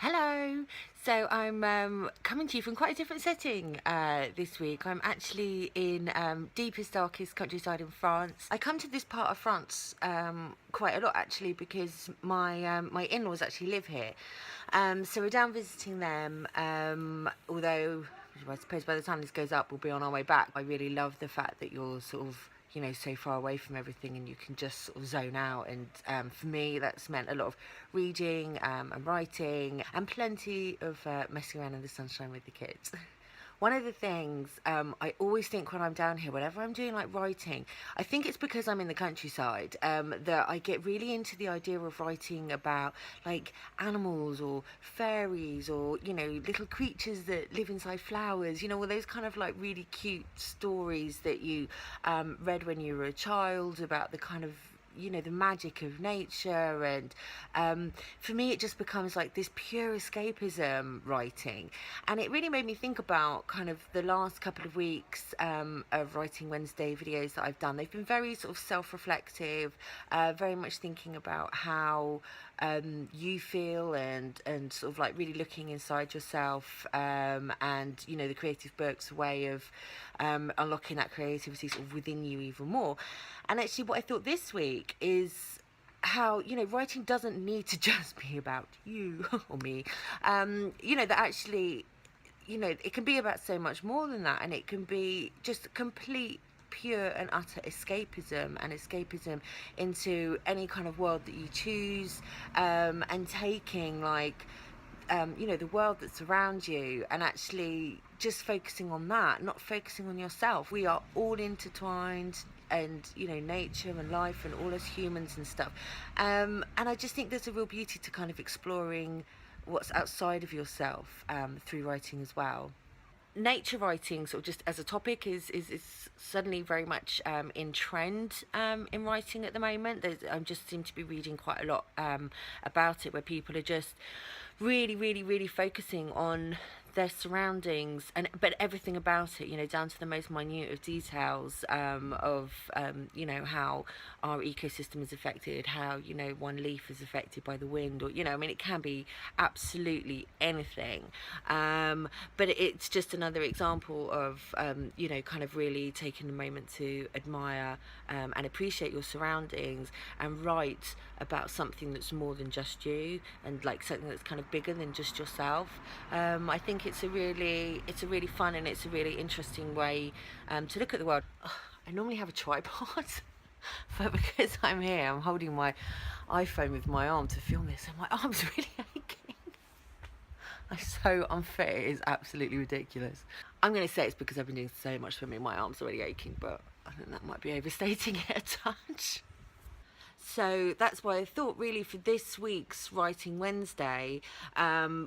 Hello! So I'm coming to you from quite a different setting this week. I'm actually in deepest, darkest countryside in France. I come to this part of France quite a lot actually because my in-laws actually live here. So we're down visiting them, although I suppose by the time this goes up we'll be on our way back. I really love the fact that you're sort of so far away from everything and you can just sort of zone out, and for me that's meant a lot of reading and writing and plenty of messing around in the sunshine with the kids. One of the things I always think when I'm down here, whenever I'm doing like writing, I think it's because I'm in the countryside, that I get really into the idea of writing about like animals or fairies or little creatures that live inside flowers, all those kind of like really cute stories that you read when you were a child about the kind of the magic of nature. And for me it just becomes like this pure escapism writing, and it really made me think about kind of the last couple of weeks of Writing Wednesday videos that I've done. They've been very sort of self-reflective, very much thinking about how you feel and sort of like really looking inside yourself, and the creative book's way of unlocking that creativity sort of within you even more. And actually what I thought this week is how writing doesn't need to just be about you or me, that actually it can be about so much more than that, and it can be just complete pure and utter escapism, and escapism into any kind of world that you choose, and taking like the world that's around you and actually just focusing on that, not focusing on yourself. We are all intertwined, and nature and life and all us humans and stuff, and I just think there's a real beauty to kind of exploring what's outside of yourself through writing as well. Nature writing, sort of just as a topic, is suddenly very much in trend in writing at the moment. I just seem to be reading quite a lot about it, where people are just really focusing on their surroundings, but everything about it, down to the most minute of details, of how our ecosystem is affected, how one leaf is affected by the wind, or it can be absolutely anything, but it's just another example of kind of really taking a moment to admire and appreciate your surroundings and write about something that's more than just you, and like something that's kind of bigger than just yourself. I think it's a really fun and it's a really interesting way to look at the world. I normally have a tripod but because I'm here, I'm holding my iPhone with my arm to film this, and my arm's really aching. I'm so unfit, it is absolutely ridiculous. I'm going to say it's because I've been doing so much swimming, my arm's already aching, but I think that might be overstating it a touch. So that's why I thought really for this week's Writing Wednesday,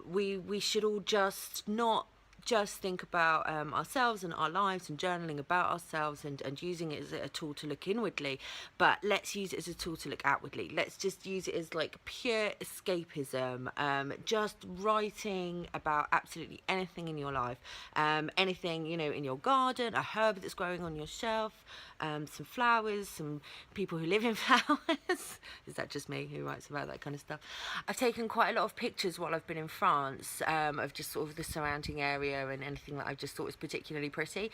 we should all just not just think about ourselves and our lives and journaling about ourselves and using it as a tool to look inwardly, but let's use it as a tool to look outwardly. Let's just use it as like pure escapism, just writing about absolutely anything in your life, anything in your garden, a herb that's growing on your shelf, some flowers, some people who live in flowers. Is that just me who writes about that kind of stuff? I've taken quite a lot of pictures while I've been in France, of just sort of the surrounding area and anything that I just thought was particularly pretty.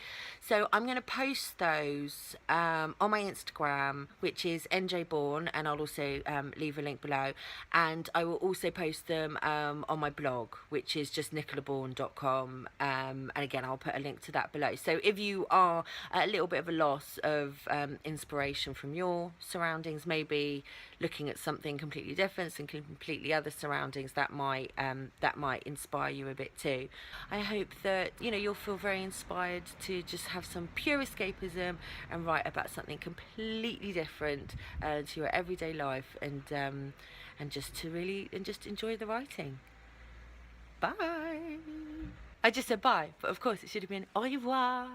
So I'm going to post those on my Instagram, which is Bourne, and I'll also leave a link below, and I will also post them on my blog, which is just nicolabourne.com, and again I'll put a link to that below. So if you are at a little bit of a loss of inspiration from your surroundings, maybe looking at something completely different and completely other surroundings, that might inspire you a bit too. I hope that you'll feel very inspired to just have some pure escapism and write about something completely different to your everyday life, and just enjoy the writing. Bye. I just said bye, but of course it should have been au revoir.